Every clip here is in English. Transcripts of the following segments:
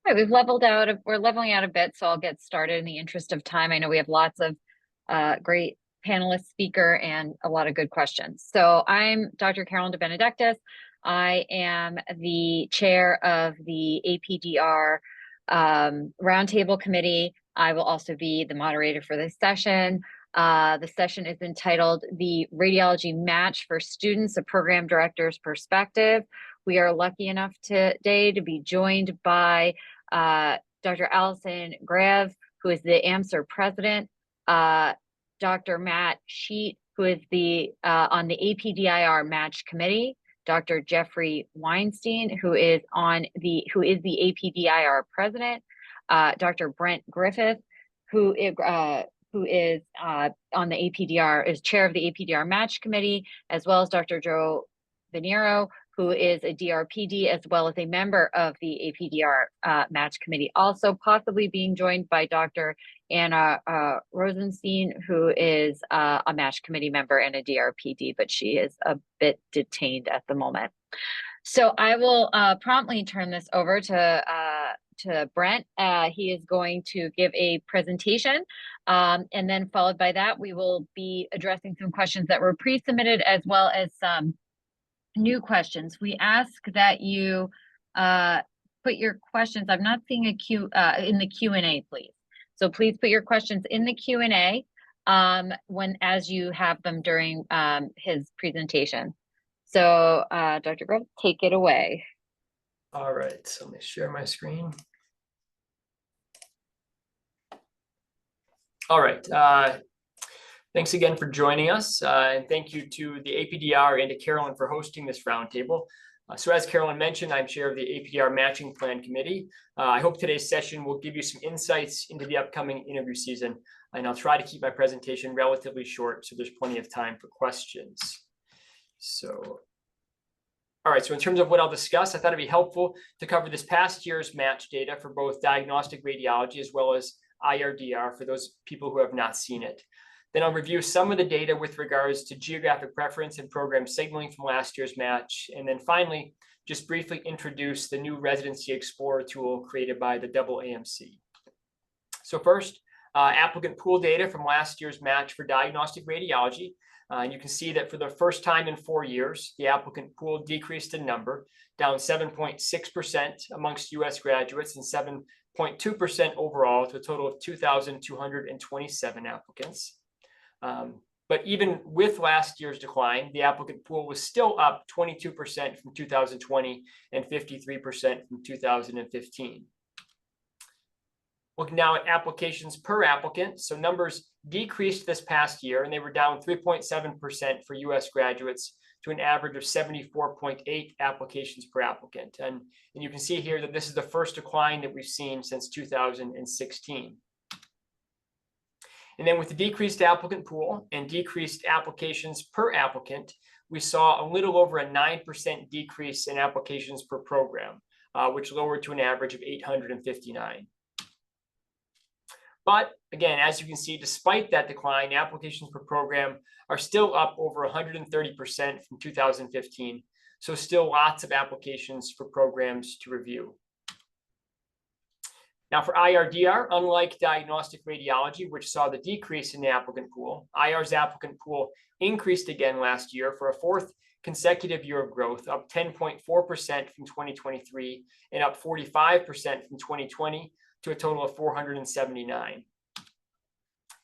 Right, we've leveled out. We're leveling out a bit, so I'll get started in the interest of time. I know we have lots of great panelist speaker and a lot of good questions. So I'm Dr. Carolyn DeBenedictis. I am the chair of the APDR Roundtable Committee. I will also be the moderator for this session. The session is entitled The Radiology Match for Students, a Program Director's Perspective. We are lucky enough today to be joined by Dr. Allison Grayev, who is the AMSER president, Dr. Matt Scheidt, who is the on the APDIR match committee, Dr. Jeffrey Weinstein, who is the APDIR president, Dr. Brent Griffith, who is on the APDR, is chair of the APDR match committee, as well as Dr. Joe Veniero, who is a DRPD, as well as a member of the APDR match committee. Also possibly being joined by Dr. Anna Rozenshtein, who is a match committee member and a DRPD, but she is a bit detained at the moment. So I will promptly turn this over to Brent. He is going to give a presentation, and then followed by that, we will be addressing some questions that were pre-submitted, as well as some new questions. We ask that you put your questions. I'm not seeing a queue in the Q&A, please. So please put your questions in the Q&A as you have them during his presentation. So Dr. Griffith, take it away. All right, so let me share my screen. All right. Thanks again for joining us, and thank you to the APDR and to Carolyn for hosting this roundtable. So as Carolyn mentioned, I'm chair of the APDR Matching Plan Committee. I hope today's session will give you some insights into the upcoming interview season, and I'll try to keep my presentation relatively short so there's plenty of time for questions. So, all right, so in terms of what I'll discuss, I thought it'd be helpful to cover this past year's match data for both diagnostic radiology as well as IRDR for those people who have not seen it. Then I'll review some of the data with regards to geographic preference and program signaling from last year's match. And then finally, just briefly introduce the new Residency Explorer tool created by the AAMC. So first, applicant pool data from last year's match for diagnostic radiology. And you can see that for the first time in 4 years, the applicant pool decreased in number, down 7.6% amongst US graduates and 7.2% overall, to a total of 2,227 applicants. But even with last year's decline, the applicant pool was still up 22% from 2020 and 53% from 2015. Looking now at applications per applicant, so numbers decreased this past year, and they were down 3.7% for US graduates to an average of 74.8 applications per applicant. And you can see here that this is the first decline that we've seen since 2016. And then with the decreased applicant pool and decreased applications per applicant, we saw a little over a 9% decrease in applications per program, which lowered to an average of 859. But again, as you can see, despite that decline, applications per program are still up over 130% from 2015. So still lots of applications for programs to review. Now for IRDR, unlike diagnostic radiology, which saw the decrease in the applicant pool, IR's applicant pool increased again last year for a fourth consecutive year of growth, up 10.4% from 2023 and up 45% from 2020 to a total of 479.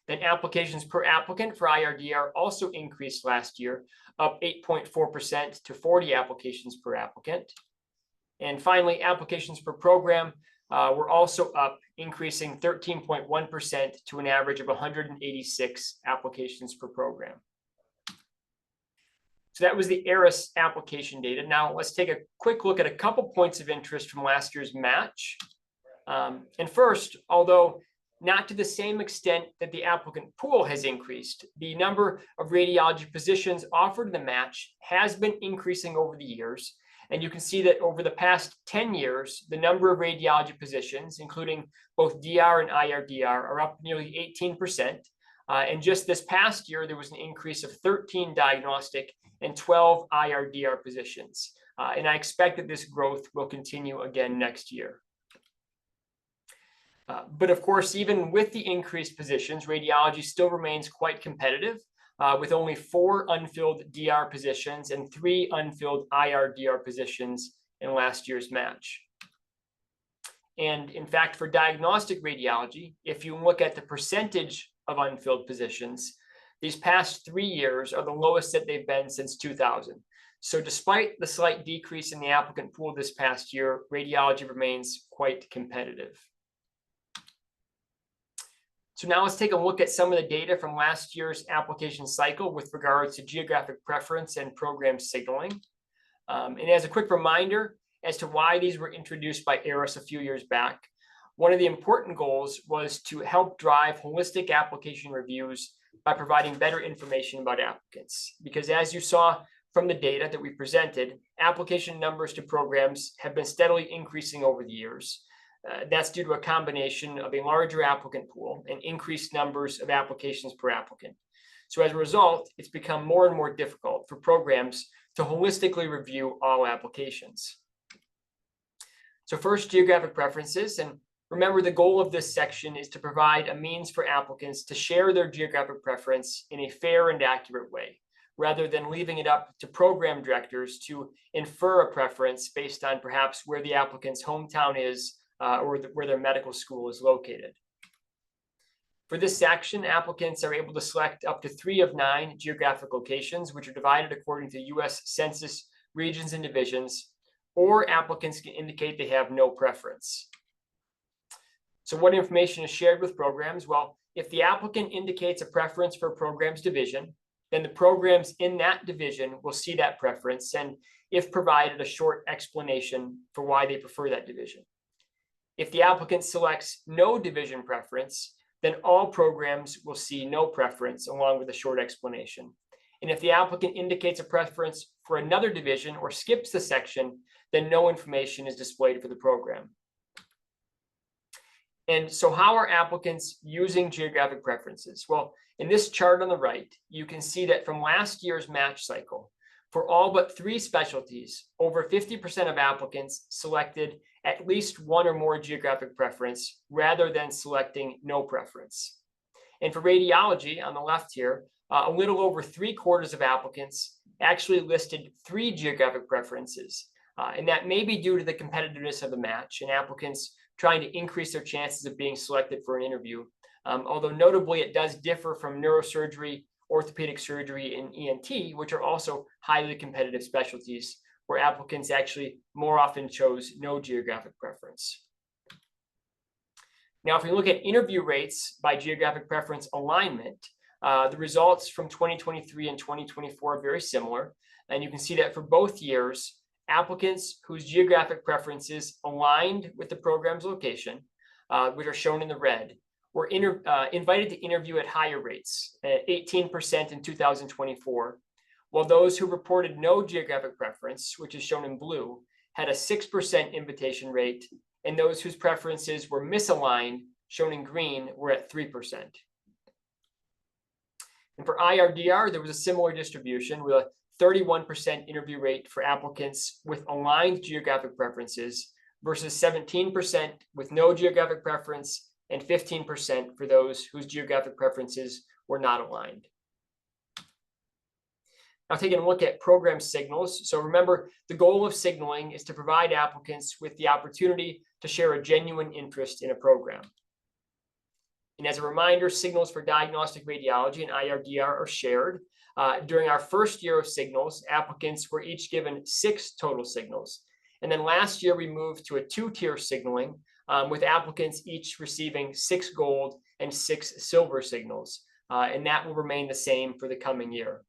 Then applications per applicant for IRDR also increased last year, up 8.4% to 40 applications per applicant. And finally, applications per program were also up, increasing 13.1% to an average of 186 applications per program. So that was the ARIS application data. Now let's take a quick look at a couple points of interest from last year's match. And first, although not to the same extent that the applicant pool has increased, the number of radiology positions offered in the match has been increasing over the years. And you can see that over the past 10 years, the number of radiology positions, including both DR and IRDR, are up nearly 18%. And just this past year, there was an increase of 13 diagnostic and 12 IRDR positions. And I expect that this growth will continue again next year. But of course, even with the increased positions, radiology still remains quite competitive, with only 4 unfilled DR positions and 3 unfilled IR/DR positions in last year's match. And in fact, for diagnostic radiology, if you look at the percentage of unfilled positions, these past 3 years are the lowest that they've been since 2000. So despite the slight decrease in the applicant pool this past year, radiology remains quite competitive. So now let's take a look at some of the data from last year's application cycle with regards to geographic preference and program signaling. And as a quick reminder as to why these were introduced by ARIS a few years back, one of the important goals was to help drive holistic application reviews by providing better information about applicants. Because as you saw from the data that we presented, application numbers to programs have been steadily increasing over the years. That's due to a combination of a larger applicant pool and increased numbers of applications per applicant. So as a result, it's become more and more difficult for programs to holistically review all applications. So first, geographic preferences. And remember, the goal of this section is to provide a means for applicants to share their geographic preference in a fair and accurate way, rather than leaving it up to program directors to infer a preference based on perhaps where the applicant's hometown is or where their medical school is located. For this section, applicants are able to select up to 3 of 9 geographic locations, which are divided according to U.S. Census regions and divisions, or applicants can indicate they have no preference. So what information is shared with programs? Well, if the applicant indicates a preference for a program's division, then the programs in that division will see that preference and, if provided, a short explanation for why they prefer that division. If the applicant selects no division preference, then all programs will see no preference along with a short explanation. And if the applicant indicates a preference for another division or skips the section, then no information is displayed for the program. And so how are applicants using geographic preferences? Well, in this chart on the right, you can see that from last year's match cycle, for all but 3 specialties, over 50% of applicants selected at least 1 or more geographic preference rather than selecting no preference. And for radiology, on the left here, a little over 3/4 of applicants actually listed 3 geographic preferences. And that may be due to the competitiveness of the match and applicants trying to increase their chances of being selected for an interview. Although notably, it does differ from neurosurgery, orthopedic surgery, and ENT, which are also highly competitive specialties where applicants actually more often chose no geographic preference. Now, if we look at interview rates by geographic preference alignment, the results from 2023 and 2024 are very similar. And you can see that for both years, applicants whose geographic preferences aligned with the program's location, which are shown in the red, were invited to interview at higher rates, 18% in 2024, while those who reported no geographic preference, which is shown in blue, had a 6% invitation rate, and those whose preferences were misaligned, shown in green, were at 3%. And for IR/DR, there was a similar distribution with a 31% interview rate for applicants with aligned geographic preferences versus 17% with no geographic preference and 15% for those whose geographic preferences were not aligned. Now, taking a look at program signals. So remember, the goal of signaling is to provide applicants with the opportunity to share a genuine interest in a program. And as a reminder, signals for diagnostic radiology and IR/DR are shared. During our first year of signals, applicants were each given 6 total signals. And then last year, we moved to a 2-tier signaling with applicants each receiving 6 gold and 6 silver signals. And that will remain the same for the coming year.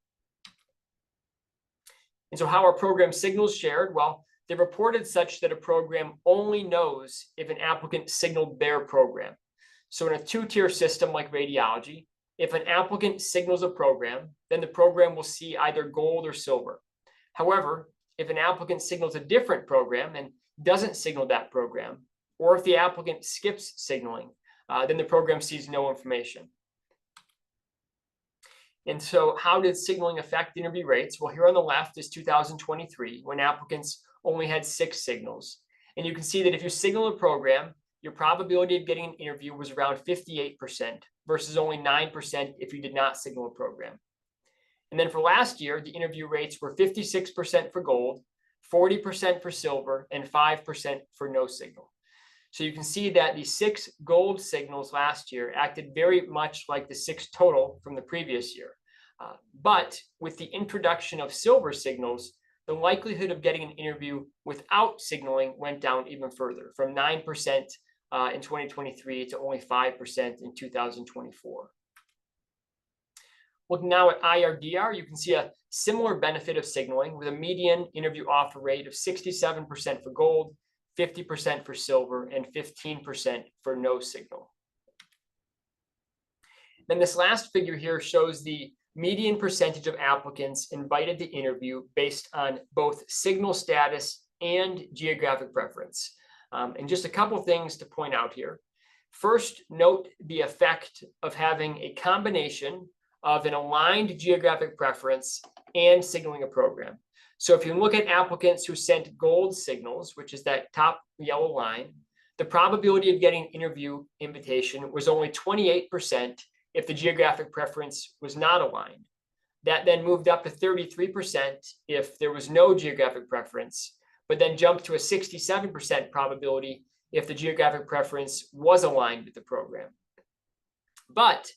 And so how are program signals shared? Well, they're reported such that a program only knows if an applicant signaled their program. So in a 2-tier system like radiology, if an applicant signals a program, then the program will see either gold or silver. However, if an applicant signals a different program and doesn't signal that program, or if the applicant skips signaling, then the program sees no information. And so how did signaling affect interview rates? Well, here on the left is 2023, when applicants only had 6 signals. And you can see that if you signal a program, your probability of getting an interview was around 58% versus only 9% if you did not signal a program. And then for last year, the interview rates were 56% for gold, 40% for silver, and 5% for no signal. So you can see that the 6 gold signals last year acted very much like the 6 total from the previous year. But with the introduction of silver signals, the likelihood of getting an interview without signaling went down even further, from 9% in 2023 to only 5% in 2024. Looking now at APDIR, you can see a similar benefit of signaling with a median interview offer rate of 67% for gold, 50% for silver, and 15% for no signal. Then this last figure here shows the median percentage of applicants invited to interview based on both signal status and geographic preference. And just a couple of things to point out here. First, note the effect of having a combination of an aligned geographic preference and signaling a program. So if you look at applicants who sent gold signals, which is that top yellow line, the probability of getting an interview invitation was only 28% if the geographic preference was not aligned. That then moved up to 33% if there was no geographic preference, but then jumped to a 67% probability if the geographic preference was aligned with the program. But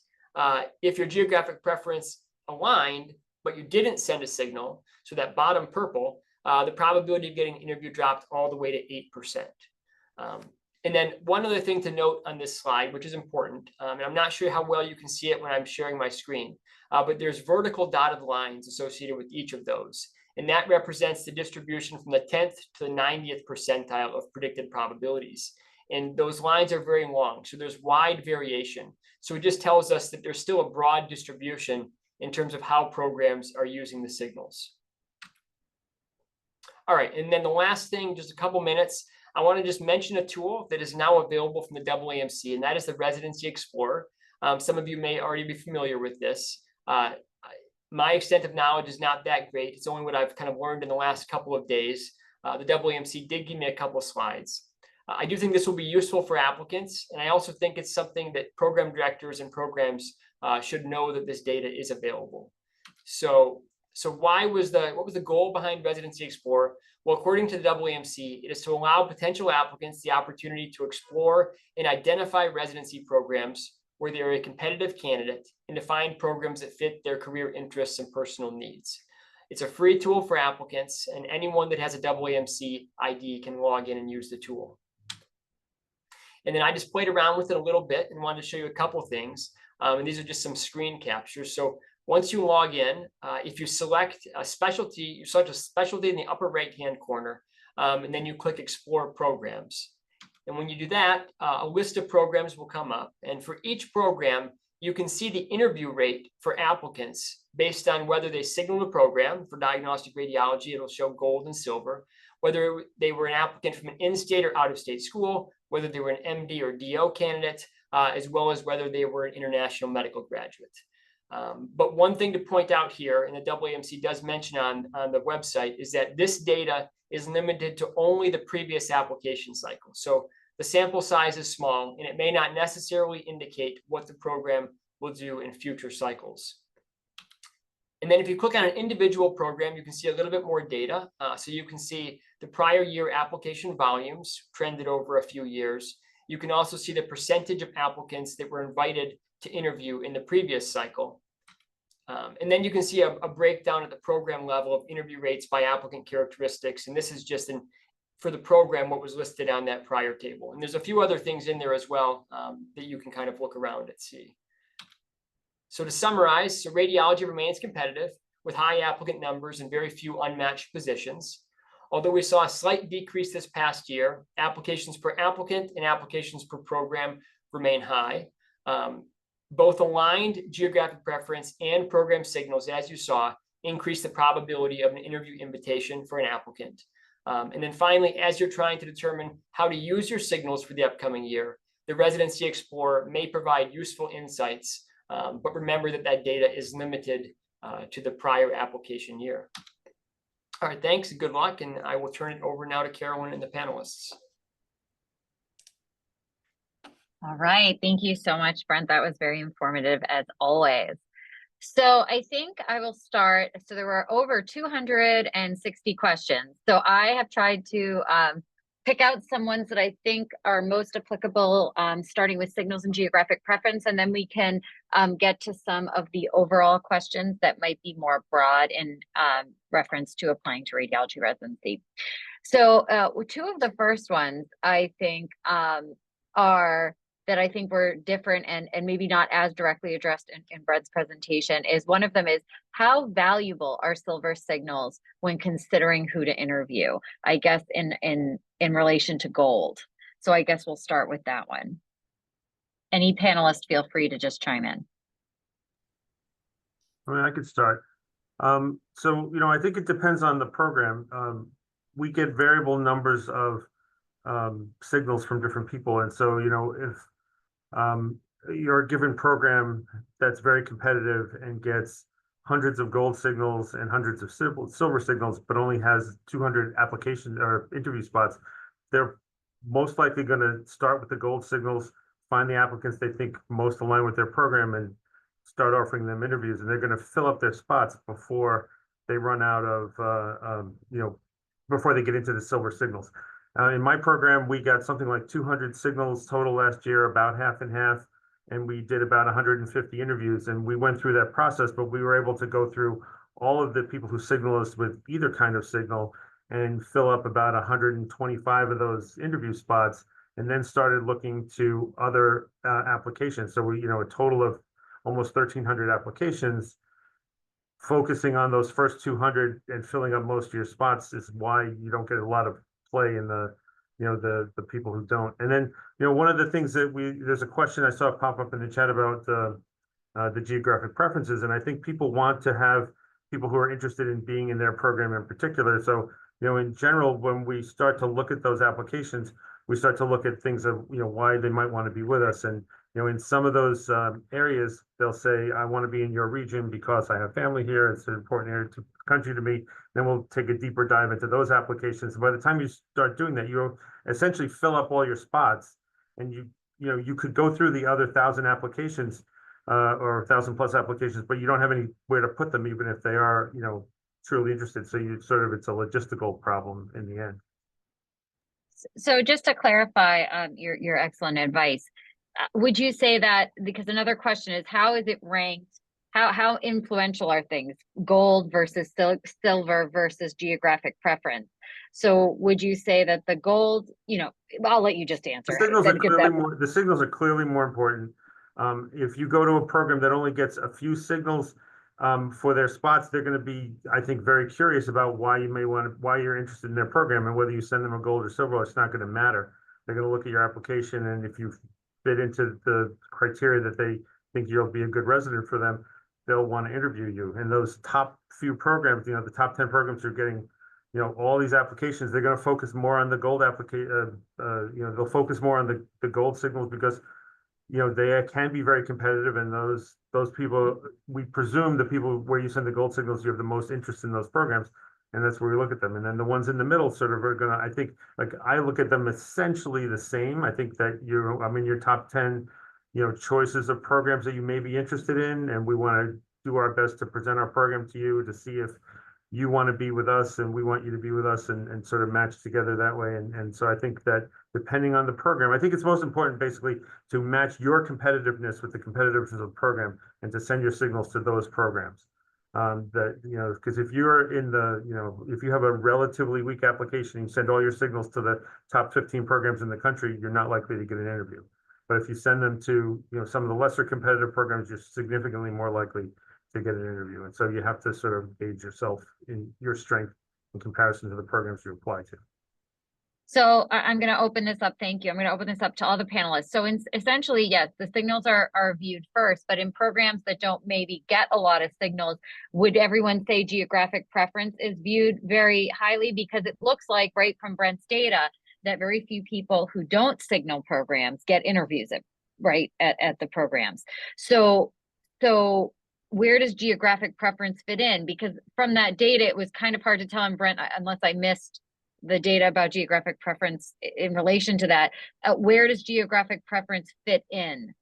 if your geographic preference aligned, but you didn't send a signal, so that bottom purple, the probability of getting an interview dropped all the way to 8%. And then one other thing to note on this slide, which is important, and I'm not sure how well you can see it when I'm sharing my screen, but there's vertical dotted lines associated with each of those. And that represents the distribution from the 10th to the 90th percentile of predicted probabilities. And those lines are very long, so there's wide variation. So it just tells us that there's still a broad distribution in terms of how programs are using the signals. All right, and then the last thing, just a couple minutes, I want to just mention a tool that is now available from the AAMC, and that is the Residency Explorer. Some of you may already be familiar with this. My extent of knowledge is not that great. It's only what I've kind of learned in the last couple of days. The AAMC did give me a couple of slides. I do think this will be useful for applicants, and I also think it's something that program directors and programs should know that this data is available. So what was the goal behind Residency Explorer? Well, according to the AAMC, it is to allow potential applicants the opportunity to explore and identify residency programs where they are a competitive candidate and to find programs that fit their career interests and personal needs. It's a free tool for applicants, and anyone that has a AAMC ID can log in and use the tool. And then I just played around with it a little bit and wanted to show you a couple of things. And these are just some screen captures. So once you log in, if you select a specialty, you select a specialty in the upper right-hand corner, and then you click Explore Programs. And when you do that, a list of programs will come up. And for each program, you can see the interview rate for applicants based on whether they signaled a program. For diagnostic radiology, it'll show gold and silver. Whether they were an applicant from an in-state or out-of-state school, whether they were an MD or DO candidate, as well as whether they were an international medical graduate. But one thing to point out here, and the AAMC does mention on the website, is that this data is limited to only the previous application cycle. So the sample size is small, and it may not necessarily indicate what the program will do in future cycles. And then if you click on an individual program, you can see a little bit more data. So you can see the prior year application volumes trended over a few years. You can also see the percentage of applicants that were invited to interview in the previous cycle. And then you can see a breakdown at the program level of interview rates by applicant characteristics. And this is just for the program what was listed on that prior table. And there's a few other things in there as well that you can kind of look around and see. So to summarize, so radiology remains competitive with high applicant numbers and very few unmatched positions. Although we saw a slight decrease this past year, applications per applicant and applications per program remain high. Both aligned geographic preference and program signals, as you saw, increase the probability of an interview invitation for an applicant. And then finally, as you're trying to determine how to use your signals for the upcoming year, the Residency Explorer may provide useful insights, but remember that that data is limited to the prior application year. All right, thanks, good luck, and I will turn it over now to Carolyn and the panelists. All right. Thank you so much, Brent. That was very informative as always. So I think I will start. So there were over 260 questions. So I have tried to pick out some ones that I think are most applicable, starting with signals and geographic preference, and then we can get to some of the overall questions that might be more broad in reference to applying to radiology residency. So two of the first ones I think are that I think were different and maybe not as directly addressed in Brent's presentation is one of them is how valuable are silver signals when considering who to interview, I guess in relation to gold. So I guess we'll start with that one. Any panelist feel free to just chime in. I mean, I could start. So, I think it depends on the program. We get variable numbers of signals from different people. And so, if you're a given program that's very competitive and gets hundreds of gold signals and hundreds of silver signals, but only has 200 application or interview spots, they're most likely going to start with the gold signals, find the applicants they think most align with their program, and start offering them interviews. And they're going to fill up their spots before they run out of, before they get into the silver signals. In my program, we got something like 200 signals total last year, about half and half, and we did about 150 interviews. And we went through that process, but we were able to go through all of the people who signal us with either kind of signal and fill up about 125 of those interview spots, and then started looking to other applications. So we, a total of almost 1,300 applications. Focusing on those first 200 and filling up most of your spots is why you don't get a lot of play in the people who don't. And then one of the things that there's a question I saw pop up in the chat about the geographic preferences, and I think people want to have people who are interested in being in their program in particular. So in general, when we start to look at those applications, we start to look at things of why they might want to be with us. And in some of those areas, they'll say, I want to be in your region because I have family here. It's an important area to country to me. Then we'll take a deeper dive into those applications. And by the time you start doing that, you essentially fill up all your spots, and you could go through the other 1,000 applications or 1,000+ applications, but you don't have anywhere to put them, even if they are truly interested. So it's a logistical problem in the end. So just to clarify your excellent advice, would you say that, because another question is, how is it ranked? How influential are things, gold versus silver versus geographic preference? So would you say that the gold, I'll let you just answer. The signals are clearly more important. If you go to a program that only gets a few signals for their spots, they're going to be, I think, very curious about why you're interested in their program, and whether you send them a gold or silver, it's not going to matter. They're going to look at your application, and if you fit into the criteria that they think you'll be a good resident for them, they'll want to interview you. And those top few programs, the top 10 programs are getting, all these applications. They're going to focus more on the gold application. They'll focus more on the gold signals because they can be very competitive, and those people, we presume the people where you send the gold signals, you have the most interest in those programs, and that's where we look at them. And then the ones in the middle sort of are gonna, I think, I look at them essentially the same. I think that your top 10, choices of programs that you may be interested in, and we want to do our best to present our program to you to see if you want to be with us and we want you to be with us, and sort of match together that way. And so I think that depending on the program, I think it's most important basically to match your competitiveness with the competitiveness of the program, and to send your signals to those programs. Because if you're if you have a relatively weak application and you send all your signals to the top 15 programs in the country, you're not likely to get an interview. But if you send them to some of the lesser competitive programs, you're significantly more likely to get an interview. And so you have to sort of gauge yourself in your strength in comparison to the programs you apply to. So I'm going to open this up. Thank you. I'm going to open this up to all the panelists. So essentially, yes, the signals are viewed first, but in programs that don't maybe get a lot of signals, would everyone say geographic preference is viewed very highly? Because it looks like, right from Brent's data, that very few people who don't signal programs get interviews at the programs. So where does geographic preference fit in? Because from that data, it was kind of hard to tell, and Brent, unless I missed the data about geographic preference in relation to that, where does geographic preference fit in?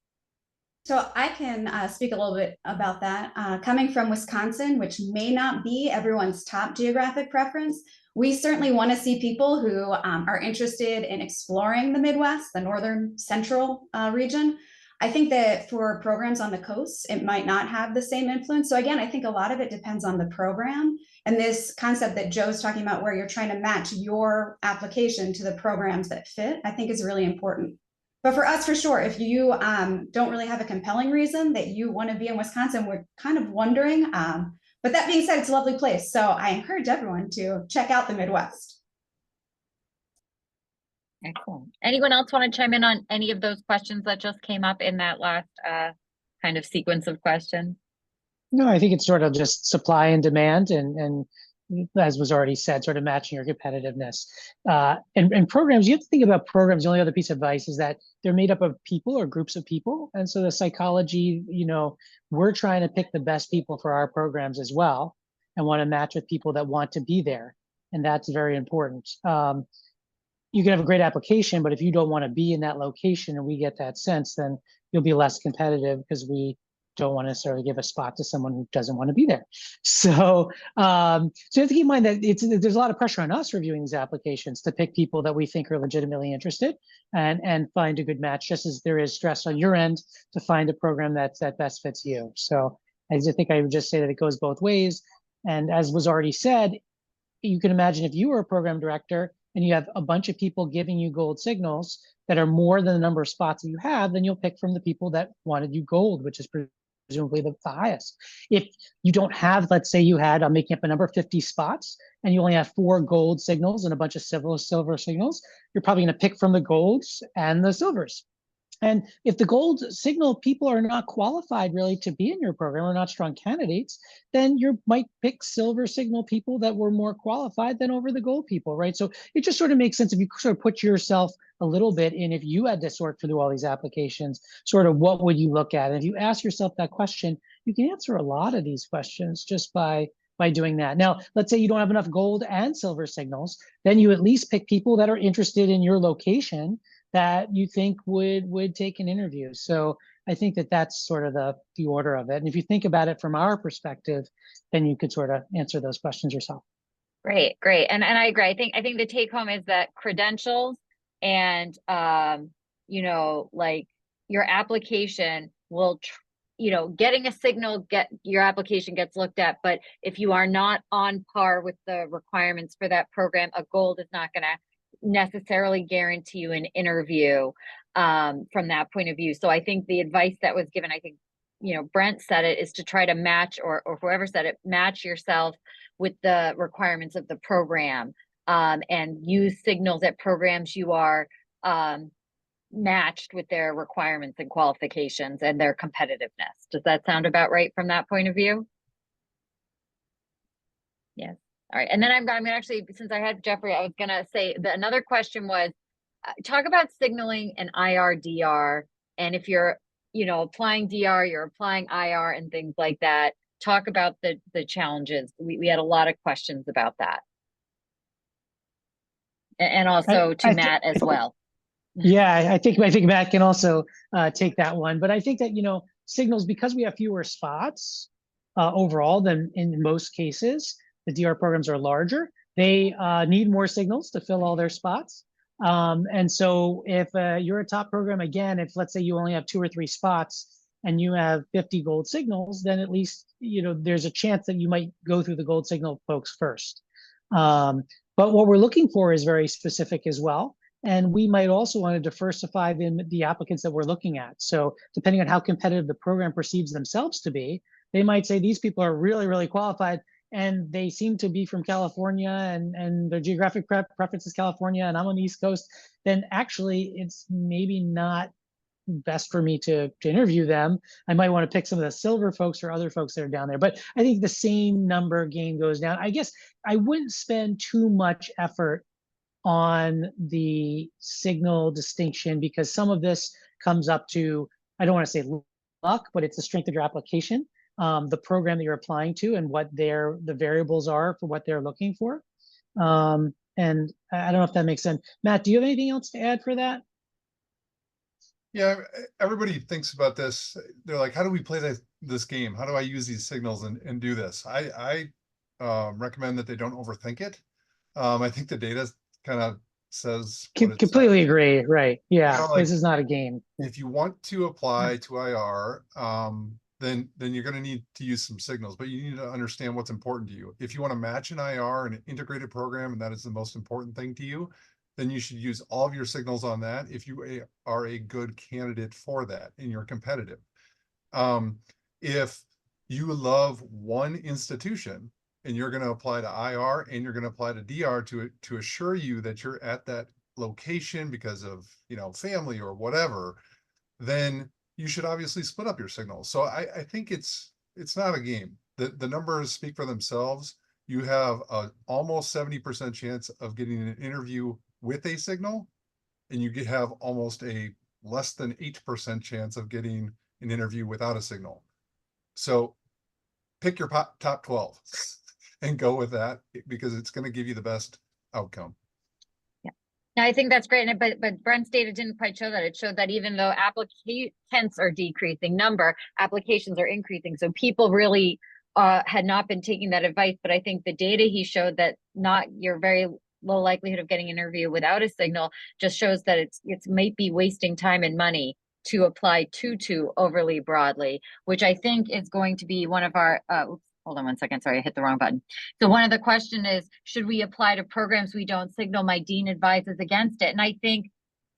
So I can speak a little bit about that. Coming from Wisconsin, which may not be everyone's top geographic preference, we certainly want to see people who are interested in exploring the Midwest, the northern central region. I think that for programs on the coast, it might not have the same influence. So again, I think a lot of it depends on the program. And this concept that Joe's talking about, where you're trying to match your application to the programs that fit, I think is really important. But for us, for sure, if you don't really have a compelling reason that you want to be in Wisconsin, we're kind of wondering. But that being said, it's a lovely place. So I encourage everyone to check out the Midwest. Excellent. Anyone else want to chime in on any of those questions that just came up in that last kind of sequence of questions? No, I think it's sort of just supply and demand, and as was already said, sort of matching your competitiveness. And programs, you have to think about programs. The only other piece of advice is that they're made up of people or groups of people. And so the psychology, we're trying to pick the best people for our programs as well, and want to match with people that want to be there. And that's very important. You can have a great application, but if you don't want to be in that location and we get that sense, then you'll be less competitive because we don't want to necessarily give a spot to someone who doesn't want to be there. So, so you have to keep in mind that there's a lot of pressure on us reviewing these applications to pick people that we think are legitimately interested and find a good match, just as there is stress on your end to find a program that best fits you. So I think I would just say that it goes both ways. And as was already said, you can imagine if you were a program director and you have a bunch of people giving you gold signals that are more than the number of spots that you have, then you'll pick from the people that wanted you gold, which is presumably the highest. If you don't have, let's say you had, I'm making up a number, 50 spots, and you only have 4 gold signals and a bunch of silver signals, you're probably going to pick from the golds and the silvers. And if the gold signal people are not qualified really to be in your program or not strong candidates, then you might pick silver signal people that were more qualified than over the gold people, right? So it just sort of makes sense if you sort of put yourself a little bit in, if you had to sort through all these applications, sort of what would you look at? And if you ask yourself that question, you can answer a lot of these questions just by doing that. Now, let's say you don't have enough gold and silver signals, then you at least pick people that are interested in your location that you think would take an interview. So I think that that's sort of the order of it. And if you think about it from our perspective, then you could sort of answer those questions yourself. Great. And I agree. I think the take home is that credentials and like your application will getting a signal, your application gets looked at, but if you are not on par with the requirements for that program, a gold is not going to necessarily guarantee you an interview from that point of view. So I think the advice that was given, I think, Brent said it, is to try to match, or whoever said it, match yourself with the requirements of the program, and use signals at programs you are matched with their requirements and qualifications and their competitiveness. Does that sound about right from that point of view? Yes. All right. And then I'm going to actually, since I had Jeffrey, I was going to say that another question was, talk about signaling and IR/DR. And if you're, applying DR, you're applying IR and things like that. Talk about the challenges. We had a lot of questions about that. And also to Matt as well. Yeah, I think Matt can also take that one. But I think that, signals, because we have fewer spots overall than in most cases, the DR programs are larger. They need more signals to fill all their spots. And so if you're a top program, again, if let's say you only have 2 or 3 spots and you have 50 gold signals, then at least, there's a chance that you might go through the gold signal folks first. But what we're looking for is very specific as well. And we might also want to diversify the applicants that we're looking at. So depending on how competitive the program perceives themselves to be, they might say these people are really, really qualified, and they seem to be from California, and their geographic preference is California, and I'm on the East Coast. Then actually, it's maybe not best for me to interview them. I might want to pick some of the silver folks or other folks that are down there. But I think the same number game goes down. I guess I wouldn't spend too much effort on the signal distinction, because some of this comes up to, I don't want to say luck, but it's the strength of your application, the program that you're applying to, and what the variables are for what they're looking for. And I don't know if that makes sense. Matt, do you have anything else to add for that? Yeah, everybody thinks about this. They're like, how do we play this game? How do I use these signals and do this? I recommend that they don't overthink it. I think the data kind of says what it Completely says. agree. Right. Yeah. You know, like, this is not a game. if you want to apply to IR, then you're going to need to use some signals, but you need to understand what's important to you. If you want to match an IR and an integrated program, and that is the most important thing to you, then you should use all of your signals on that if you are a good candidate for that and you're competitive. If you love one institution and you're going to apply to IR and you're going to apply to DR to assure you that you're at that location because of, you know, family or whatever, then you should obviously split up your signals. So I think it's not a game. The numbers speak for themselves. You have a almost 70% chance of getting an interview with a signal, and you have almost a less than 8% chance of getting an interview without a signal. So pick your top 12 and go with that, because it's going to give you the best outcome. Yeah, I think that's great. But Brent's data didn't quite show that. It showed that even though applicants are decreasing number, applications are increasing. So people really had not been taking that advice. But I think the data he showed that you're very low likelihood of getting an interview without a signal just shows that it's might be wasting time and money to apply too overly broadly, which I think is going to be one of our hold on one second, sorry, I hit the wrong button. So one of the question is, should we apply to programs we don't signal? My dean advises against it. And I think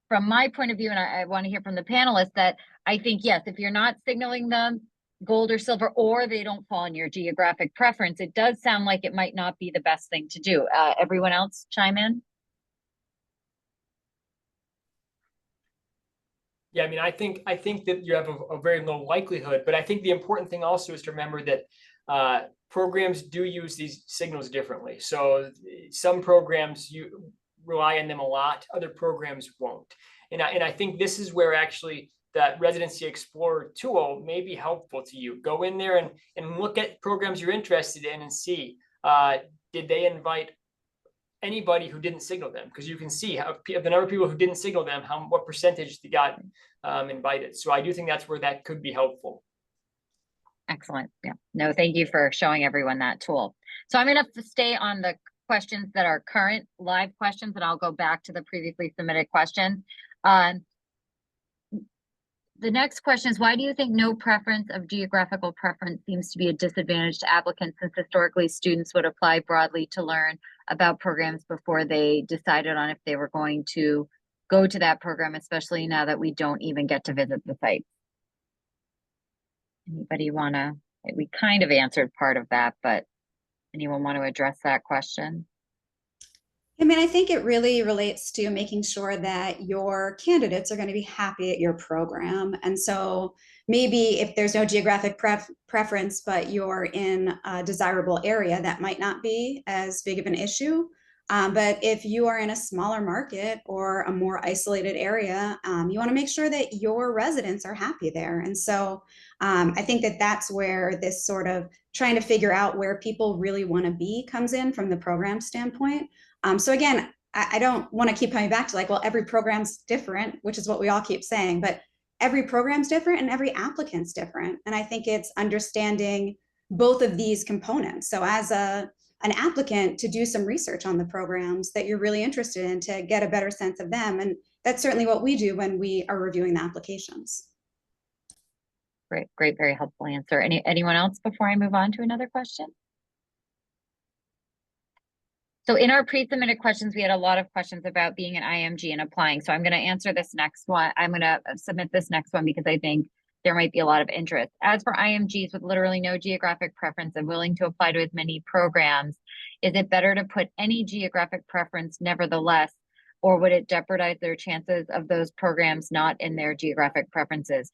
from my point of view, and I want to hear from the panelists, that I think, yes, if you're not signaling them gold or silver, or they don't fall in your geographic preference, it does sound like it might not be the best thing to do. Everyone else chime in? Yeah, I mean, I think that you have a very low likelihood, but I think the important thing also is to remember that programs do use these signals differently. So some programs you rely on them a lot, other programs won't. And I think this is where actually that Residency Explorer tool may be helpful to you. Go in there and look at programs you're interested in and see, did they invite anybody who didn't signal them? Because you can see how the number of people who didn't signal them, what percentage they got invited. So I do think that's where that could be helpful. Excellent. Yeah. No, thank you for showing everyone that tool. So I'm going to stay on the questions that are current live questions, and I'll go back to the previously submitted questions. The next question is, why do you think no preference of geographical preference seems to be a disadvantage to applicants, since historically students would apply broadly to learn about programs before they decided on if they were going to go to that program, especially now that we don't even get to visit the site? Anybody want to, we kind of answered part of that, but anyone want to address that question? I mean, I think it really relates to making sure that your candidates are going to be happy at your program. And so maybe if there's no geographic preference, but you're in a desirable area, that might not be as big of an issue. But if you are in a smaller market or a more isolated area, you want to make sure that your residents are happy there. And so I think that that's where this sort of trying to figure out where people really want to be comes in from the program standpoint. So again, I don't want to keep coming back to like, well, every program's different, which is what we all keep saying, but every program's different and every applicant's different. And I think it's understanding both of these components. So as an applicant, to do some research on the programs that you're really interested in to get a better sense of them. And that's certainly what we do when we are reviewing the applications. Great, very helpful answer. Anyone else before I move on to another question? So in our pre-submitted questions, we had a lot of questions about being an IMG and applying. So I'm going to answer this next one. I'm going to submit this next one because I think there might be a lot of interest. As for IMGs with literally no geographic preference and willing to apply to as many programs, is it better to put any geographic preference nevertheless, or would it jeopardize their chances of those programs not in their geographic preferences?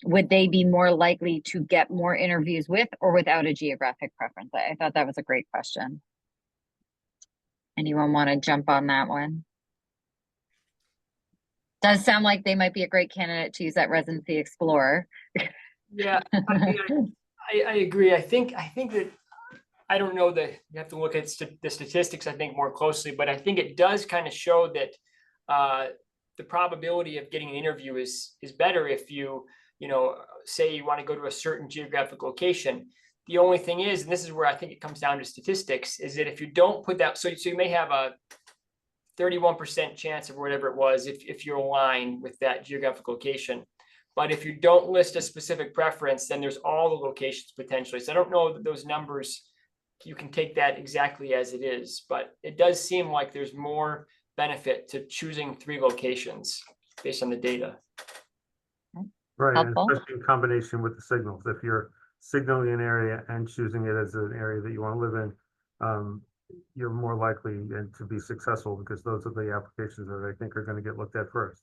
Would they be more likely to get more interviews with or without a geographic preference? I thought that was a great question. Anyone want to jump on that one? Does sound like they might be a great candidate to use that Residency Explorer. Yeah, I agree. I think that I don't know that you have to look at the statistics, I think, more closely, but I think it does kind of show that the probability of getting an interview is better if you say you want to go to a certain geographic location. The only thing is, and this is where I think it comes down to statistics, is that if you don't put that, so you may have a 31% chance of whatever it was if you're aligned with that geographic location. But if you don't list a specific preference, then there's all the locations potentially. So I don't know that those numbers, you can take that exactly as it is, but it does seem like there's more benefit to choosing 3 locations based on the data. Right, and Helpful. especially in combination with the signals. If you're signaling an area and choosing it as an area that you want to live in, you're more likely to be successful because those are the applications that I think are going to get looked at first.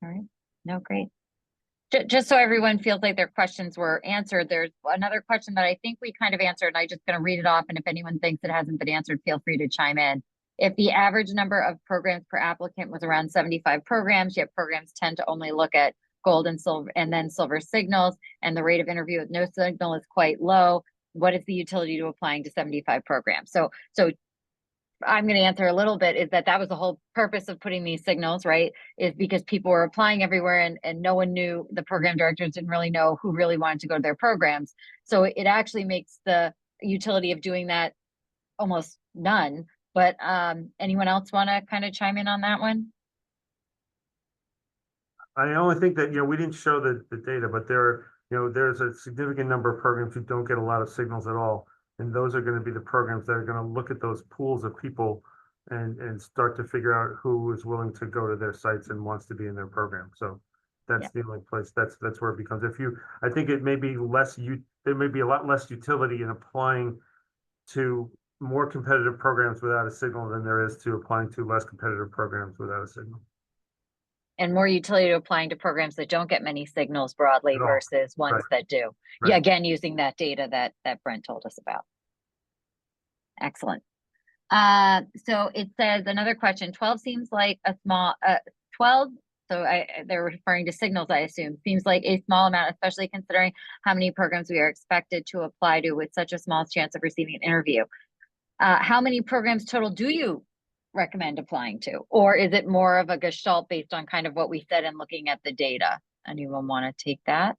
All right. No, great. Just so everyone feels like their questions were answered, there's another question that I think we kind of answered. I'm just going to read it off. And if anyone thinks it hasn't been answered, feel free to chime in. If the average number of programs per applicant was around 75 programs, yet programs tend to only look at gold and silver and then silver signals, and the rate of interview with no signal is quite low, what is the utility to applying to 75 programs? So I'm going to answer a little bit, is that was the whole purpose of putting these signals, right? Is because people were applying everywhere and no one knew, the program directors didn't really know who really wanted to go to their programs. So it actually makes the utility of doing that almost none. But anyone else want to kind of chime in on that one? I only think that, we didn't show the data, but there's a significant number of programs who don't get a lot of signals at all. And those are going to be the programs that are going to look at those pools of people and start to figure out who is willing to go to their sites and wants to be in their program. So that's the only place, that's where it becomes, I think it may be there may be a lot less utility in applying to more competitive programs without a signal than there is to applying to less competitive programs without a signal. And more utility to applying to programs that don't get many signals broadly versus ones that do. Right. Yeah, again, using that data that Brent told us about. Excellent. So it says, another question, 12 seems like a small, 12, so they're referring to signals, I assume, seems like a small amount, especially considering how many programs we are expected to apply to with such a small chance of receiving an interview. How many programs total do you recommend applying to? Or is it more of a gestalt based on kind of what we said and looking at the data? Anyone want to take that?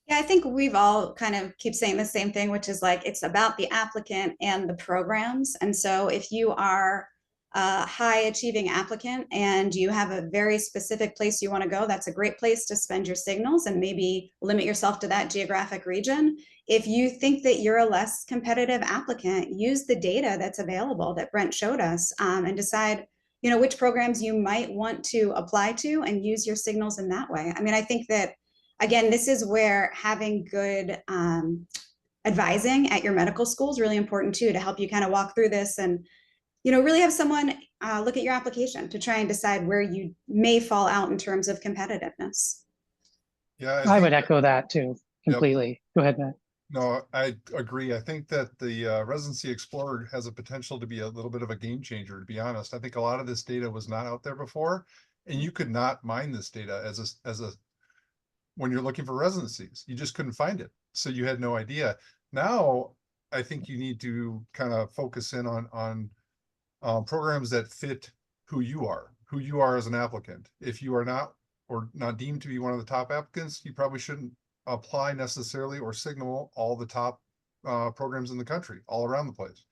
Yeah, I think we've all kind of keep saying the same thing, which is like, it's about the applicant and the programs. And so if you are a high achieving applicant and you have a very specific place you want to go, that's a great place to spend your signals and maybe limit yourself to that geographic region. If you think that you're a less competitive applicant, use the data that's available that Brent showed us and decide, which programs you might want to apply to and use your signals in that way. I mean, I think that, again, this is where having good advising at your medical school is really important too, to help you kind of walk through this and, really have someone look at your application to try and decide where you may fall out in terms of competitiveness. Yeah, I would echo that too, completely. Yep. Go ahead, Matt. No, I agree. I think that the Residency Explorer has a potential to be a little bit of a game changer, to be honest. I think a lot of this data was not out there before, and you could not mine this data as a when you're looking for residencies. You just couldn't find it. So you had no idea. Now, I think you need to kind of focus in on programs that fit who you are as an applicant. If you are not deemed to be one of the top applicants, you probably shouldn't apply necessarily or signal all the top programs in the country, all around the place.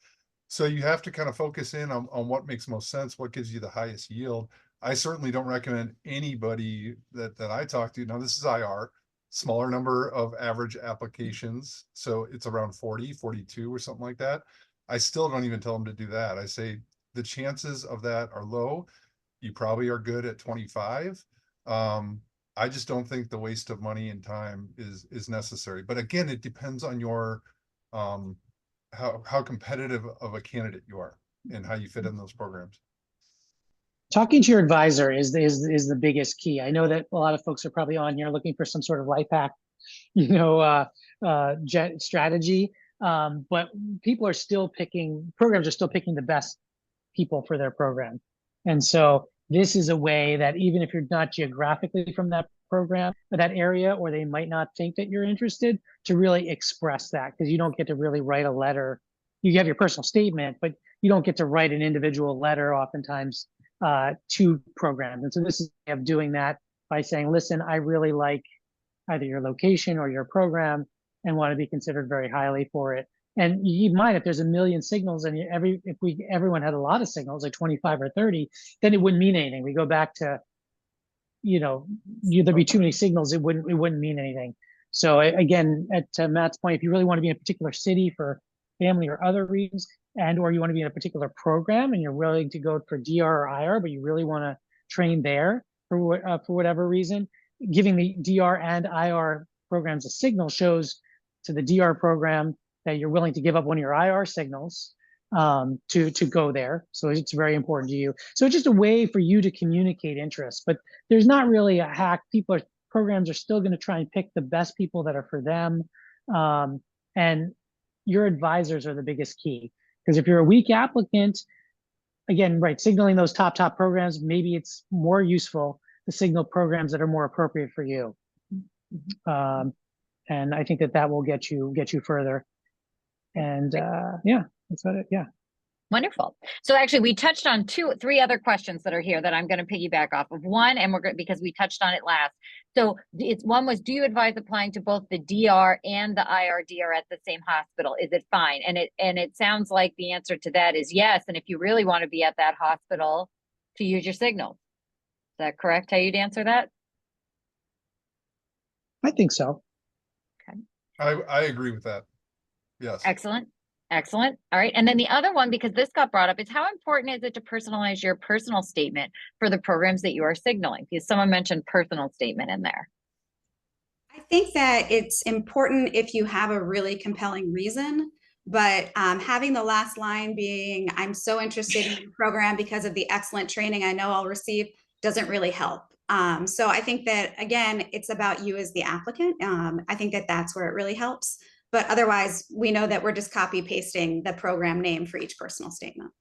So you have to kind of focus in on what makes most sense, what gives you the highest yield. I certainly don't recommend anybody that I talk to. Now, this is IR, smaller number of average applications. So it's around 40, 42 or something like that. I still don't even tell them to do that. I say the chances of that are low. You probably are good at 25. I just don't think the waste of money and time is necessary. But again, it depends on your how competitive of a candidate you are and how you fit in those programs. Talking to your advisor is the biggest key. I know that a lot of folks are probably on here looking for some sort of life hack, strategy. But programs are still picking the best people for their program. And so this is a way that even if you're not geographically from that program or that area, or they might not think that you're interested, to really express that, because you don't get to really write a letter. You have your personal statement, but you don't get to write an individual letter oftentimes to programs. And so this is a way of doing that by saying, listen, I really like either your location or your program and want to be considered very highly for it. And you keep in mind, if there's a million signals and everyone had a lot of signals, like 25 or 30, then it wouldn't mean anything. We go back to, there'd be too many signals, it wouldn't mean anything. So again, to Matt's point, if you really want to be in a particular city for family or other reasons, or you want to be in a particular program and you're willing to go for DR or IR, but you really want to train there for whatever reason, giving the DR and IR programs a signal shows to the DR program that you're willing to give up one of your IR signals to go there. So it's very important to you. So it's just a way for you to communicate interest, but there's not really a hack. Programs are still going to try and pick the best people that are for them. And your advisors are the biggest key. Because if you're a weak applicant, again, right, signaling those top programs, maybe it's more useful to signal programs that are more appropriate for you. And I think that will get you further. And yeah, that's about it. Yeah. Wonderful. So actually we touched on three other questions that are here that I'm going to piggyback off of. One, and because we touched on it last. So one was, do you advise applying to both the DR and the IRDR at the same hospital? Is it fine? And it sounds like the answer to that is yes. And if you really want to be at that hospital, to use your signal. Is that correct? How you'd answer that? I think so. Okay. I agree with that. Yes. Excellent. Excellent. All right. And then the other one, because this got brought up, is how important is it to personalize your personal statement for the programs that you are signaling? Because someone mentioned personal statement in there. I think that it's important if you have a really compelling reason, but having the last line being, I'm so interested in the program because of the excellent training I know I'll receive, doesn't really help. So I think that, again, it's about you as the applicant. I think that that's where it really helps. But otherwise, we know that we're just copy pasting the program name for each personal statement.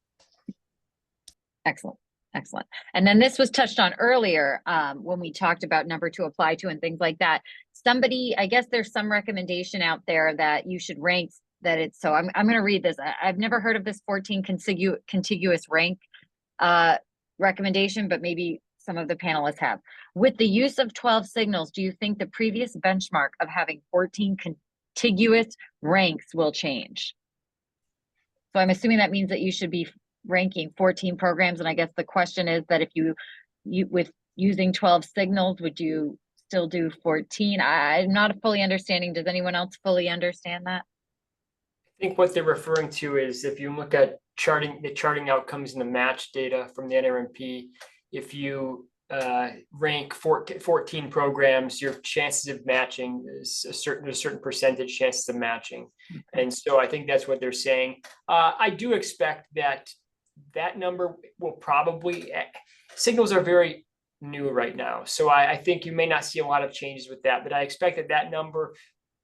Excellent. Excellent. And then this was touched on earlier when we talked about number to apply to and things like that. I guess there's some recommendation out there that you should rank that it's, so I'm going to read this. I've never heard of this 14 contiguous rank recommendation, but maybe some of the panelists have. With the use of 12 signals, do you think the previous benchmark of having 14 contiguous ranks will change? So I'm assuming that means that you should be ranking 14 programs. And I guess the question is that if you with using 12 signals, would you still do 14? I'm not fully understanding. Does anyone else fully understand that? I think what they're referring to is if you look at the charting outcomes in the match data from the NRMP, if you rank 14 programs, your chances of matching is a certain percentage chances of matching. And so I think that's what they're saying. I do expect that number will probably, signals are very new right now. So I think you may not see a lot of changes with that, but I expect that number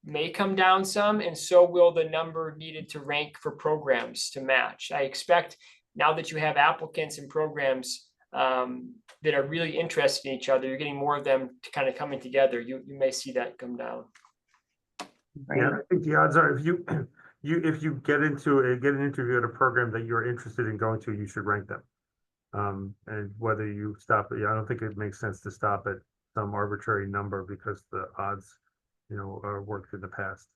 may come down some, and so will the number needed to rank for programs to match. I expect now that you have applicants and programs that are really interested in each other, you're getting more of them to kind of coming together. You may see that come down. Yeah, I think the odds are if you get an interview at a program that you're interested in going to, you should rank them. And whether you stop it, I don't think it makes sense to stop at some arbitrary number because the odds, are worked in the past.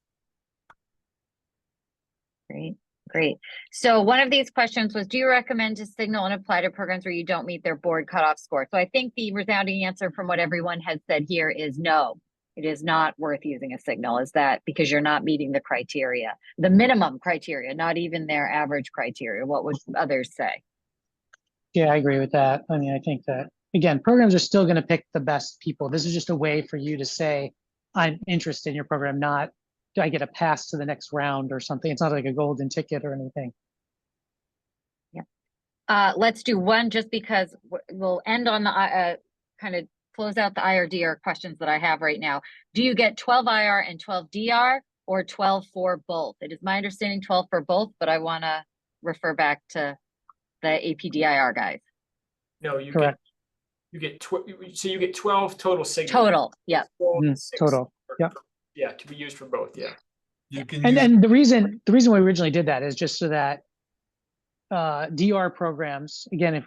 Great. So one of these questions was, do you recommend to signal and apply to programs where you don't meet their board cutoff score? So I think the resounding answer from what everyone has said here is no. It is not worth using a signal. Is that because you're not meeting the criteria, the minimum criteria, not even their average criteria? What would others say? Yeah, I agree with that. I mean, I think that, again, programs are still going to pick the best people. This is just a way for you to say, I'm interested in your program, not do I get a pass to the next round or something. It's not like a golden ticket or anything. Yeah. Let's do one just because we'll end on the kind of close out the IRDR questions that I have right now. Do you get 12 IR and 12 DR or 12 for both? It is my understanding 12 for both, but I want to refer back to the APDIR guys. No, you Correct. You get so you get 12 total signals. Total, yeah. Total, yeah. Yeah, to be used for both, yeah. You can And use, and the reason we originally did that is just so that DR programs, again, if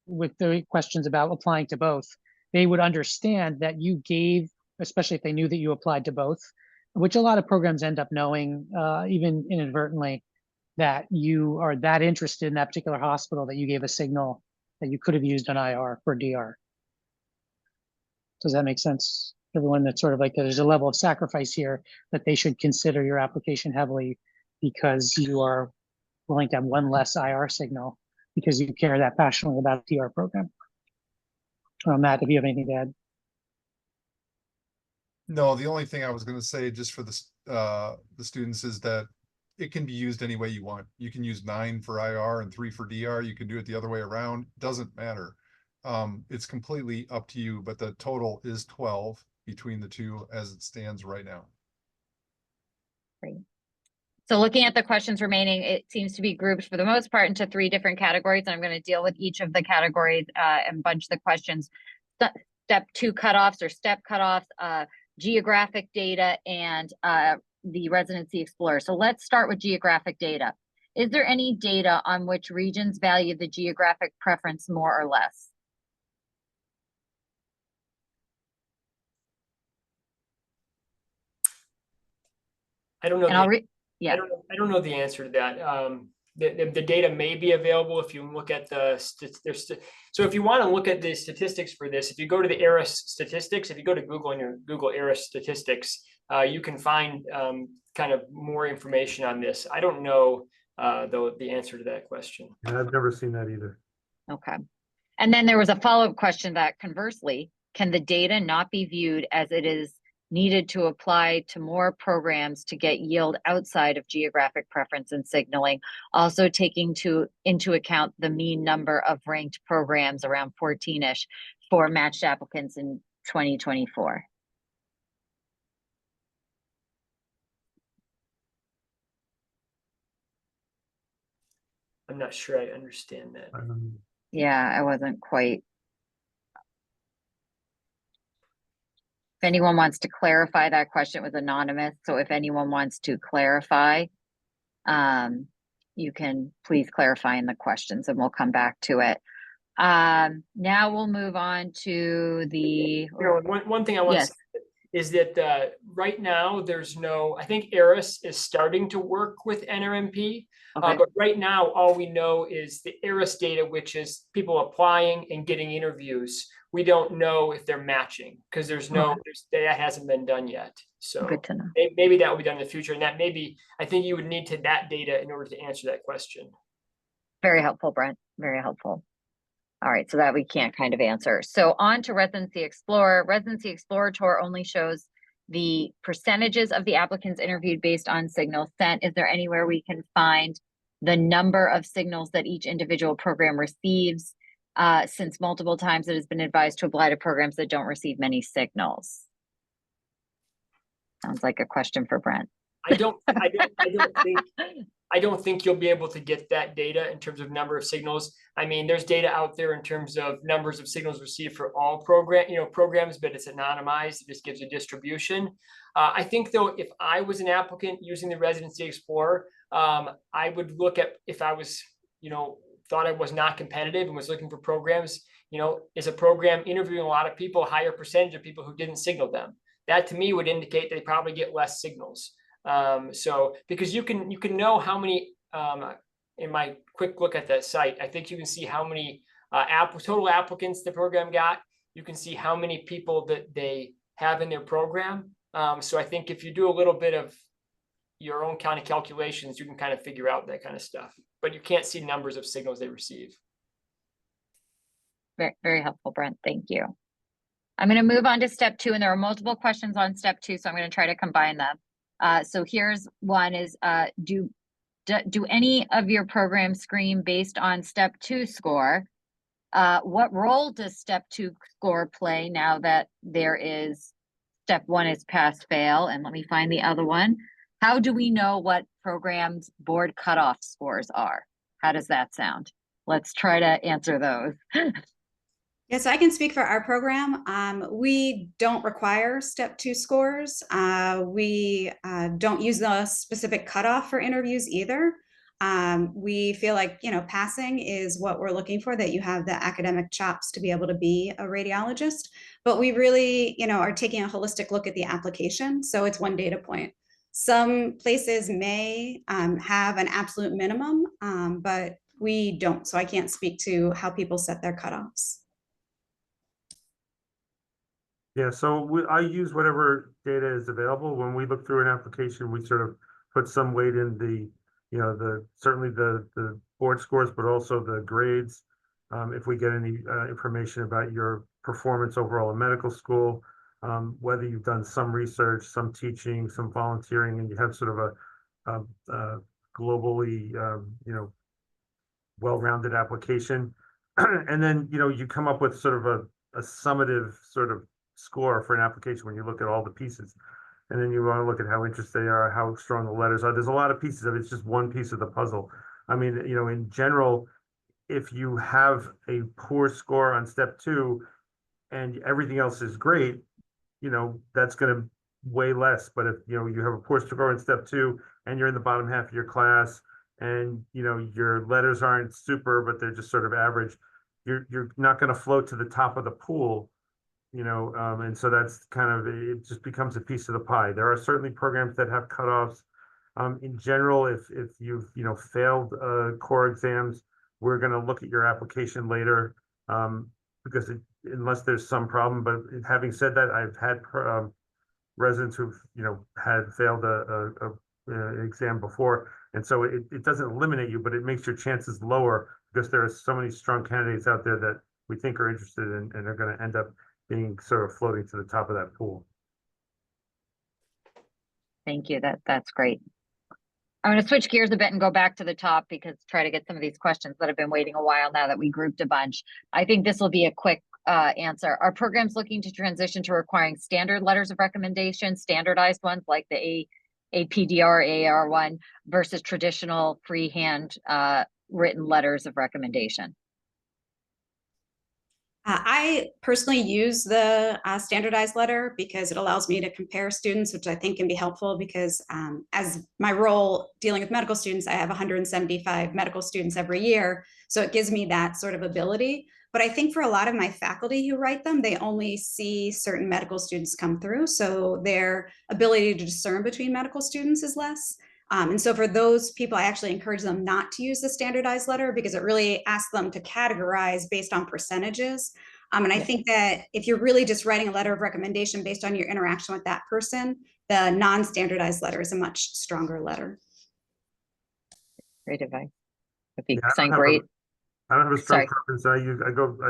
with the questions about applying to both, they would understand that you gave, especially if they knew that you applied to both, which a lot of programs end up knowing, even inadvertently, that you are that interested in that particular hospital that you gave a signal that you could have used an IR for DR. Does that make sense? Everyone, that's sort of like there's a level of sacrifice here that they should consider your application heavily because you are willing to have one less IR signal because you care that passionately about the DR program. Matt, if you have anything to add. no, the only thing I was gonna say just for the students is that it can be used any way you want. You can use 9 for IR and 3 for DR. You can do it the other way around. Doesn't matter. It's completely up to you, but the total is 12 between the two as it stands right now. Great. So looking at the questions remaining, it seems to be grouped for the most part into 3 different categories. And I'm going to deal with each of the categories and bunch the questions. Step 2 cutoffs or step cutoffs, geographic data, and the residency explorer. So let's start with geographic data. Is there any data on which regions value the geographic preference more or less? I don't know. And I'll read. Yeah. I don't know the answer to that. The data may be available if you look at so if you want to look at the statistics for this, if you go to the ARIS statistics, if you go to Google and your Google ARIS statistics, you can find kind of more information on this. I don't know though the answer to that question. Yeah, I've never seen that either. Okay. And then there was a follow-up question that conversely, can the data not be viewed as it is needed to apply to more programs to get yield outside of geographic preference and signaling, also taking into account the mean number of ranked programs, around 14-ish, for matched applicants in 2024? I'm not sure I understand that. Yeah, I wasn't quite. If anyone wants to clarify that question, it was anonymous. So if anyone wants to clarify, you can please clarify in the questions and we'll come back to it. Now we'll move on to the. One thing I want to say is that right now there's no, I think ARIS is starting to work with NRMP, Okay. but right now all we know is the ARIS data, which is people applying and getting interviews. We don't know if they're matching because there's data hasn't been done yet. So Good to know. maybe that will be done in the future, and that maybe I think you would need that data in order to answer that question. Very helpful, Brent. Very helpful. All right, so that we can't kind of answer. So on to Residency Explorer. Residency Explorer tour only shows the percentages of the applicants interviewed based on signals sent. Is there anywhere we can find the number of signals that each individual program receives? Since multiple times it has been advised to apply to programs that don't receive many signals. Sounds like a question for Brent. I don't think you'll be able to get that data in terms of number of signals. I mean, there's data out there in terms of numbers of signals received for all programs, but it's anonymized. It just gives a distribution. I think though, if I was an applicant using the Residency Explorer, I would look at, if I was, thought I was not competitive and was looking for programs, is a program interviewing a lot of people, a higher percentage of people who didn't signal them? That to me would indicate they probably get less signals. So because you can know how many, in my quick look at that site, I think you can see how many total applicants the program got. You can see how many people that they have in their program. So I think if you do a little bit of your own kind of calculations, you can kind of figure out that kind of stuff, but you can't see numbers of signals they receive. Very, very helpful, Brent. Thank you. I'm going to move on to step 2, and there are multiple questions on step 2, so I'm going to try to combine them. So here's one is, do any of your programs screen based on step 2 score? What role does step 2 score play now that there is step 1 is pass fail? And let me find the other one. How do we know what programs board cutoff scores are? How does that sound? Let's try to answer those. Yes, I can speak for our program. We don't require step 2 scores. We don't use the specific cutoff for interviews either. We feel like, passing is what we're looking for, that you have the academic chops to be able to be a radiologist. But we really, are taking a holistic look at the application. So it's one data point. Some places may have an absolute minimum, but we don't. So I can't speak to how people set their cutoffs. Yeah, so I use whatever data is available. When we look through an application, we sort of put some weight in the, certainly the board scores, but also the grades. If we get any information about your performance overall in medical school, whether you've done some research, some teaching, some volunteering, and you have sort of a globally, well-rounded application. And then, you come up with sort of a summative sort of score for an application when you look at all the pieces. And then you want to look at how interested they are, how strong the letters are. There's a lot of pieces of it. It's just one piece of the puzzle. I mean, in general, if you have a poor score on step 2 and everything else is great, that's going to weigh less. But if, you have a poor score in step 2 and you're in the bottom half of your class and, your letters aren't super, but they're just sort of average, you're not going to float to the top of the pool. And so that's kind of, it just becomes a piece of the pie. There are certainly programs that have cutoffs. In general, if you've, failed core exams, we're going to look at your application later because unless there's some problem. But having said that, I've had residents who've, had failed an exam before. And so it doesn't eliminate you, but it makes your chances lower because there are so many strong candidates out there that we think are interested in, and are going to end up being sort of floating to the top of that pool. Thank you. That's great. I'm going to switch gears a bit and go back to the top because try to get some of these questions that have been waiting a while now that we grouped a bunch. I think this will be a quick answer. Are programs looking to transition to requiring standard letters of recommendation, standardized ones like the APDR, AR1 versus traditional freehand written letters of recommendation? I personally use the standardized letter because it allows me to compare students, which I think can be helpful because as my role dealing with medical students, I have 175 medical students every year. So it gives me that sort of ability. But I think for a lot of my faculty who write them, they only see certain medical students come through. So their ability to discern between medical students is less. And so for those people, I actually encourage them not to use the standardized letter because it really asks them to categorize based on percentages. And I think that if you're really just writing a letter of recommendation based on your interaction with that person, the non-standardized letter is a much stronger letter. Great advice. I think Yeah, great. I don't have a strong preference. I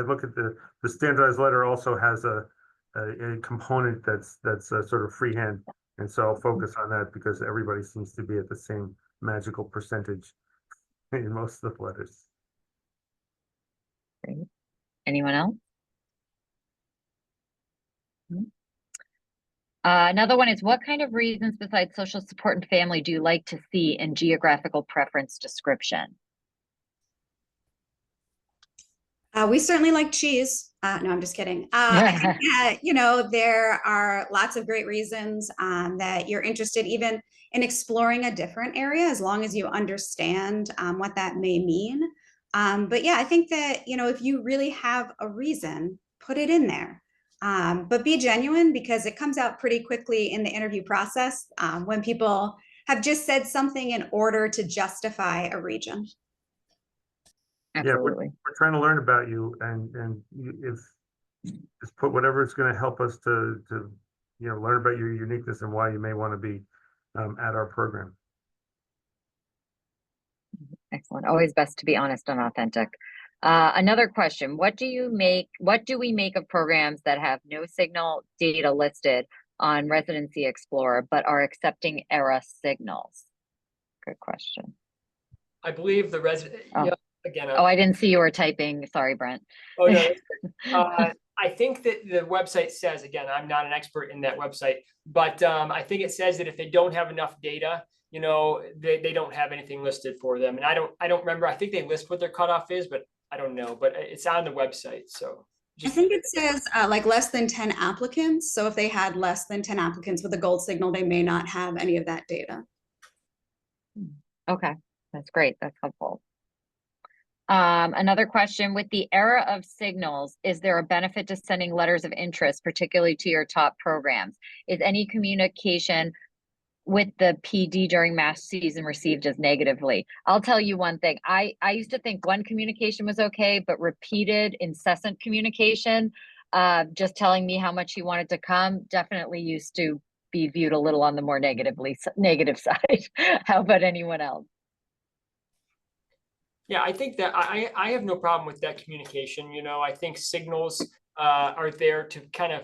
look at the standardized letter also has a component that's sort of freehand. And so I'll focus on that because everybody seems to be at the same magical percentage in most of the letters. Great. Anyone else? Another one is, what kind of reasons besides social support and family do you like to see in geographical preference description? We certainly like cheese. No, I'm just kidding. I think that, there are lots of great reasons that you're interested even in exploring a different area as long as you understand what that may mean. But yeah, I think that, if you really have a reason, put it in there. But be genuine because it comes out pretty quickly in the interview process when people have just said something in order to justify a region. Absolutely. Yeah, we're trying to learn about you, and if just put whatever is going to help us to learn about your uniqueness and why you may want to be at our program. Excellent. Always best to be honest and authentic. Another question: what do we make of programs that have no signal data listed on Residency Explorer but are accepting ERA signals? Good question. I believe the resident. Oh. Yeah, again. I didn't see you were typing. Sorry, Brent. Oh no. I think that the website says, again, I'm not an expert in that website, but I think it says that if they don't have enough data, they don't have anything listed for them. And I don't remember. I think they list what their cutoff is, but I don't know. But it's on the website. So I think it says like less than 10 applicants. So if they had less than 10 applicants with a gold signal, they may not have any of that data. Okay, that's great. That's helpful. Another question, with the era of signals, is there a benefit to sending letters of interest, particularly to your top programs? Is any communication with the PD during mass season received as negatively? I'll tell you one thing. I used to think one communication was okay, but repeated incessant communication, just telling me how much you wanted to come, definitely used to be viewed a little on the more negative side. How about anyone else? Yeah, I think that I have no problem with that communication. You know, I think signals are there to kind of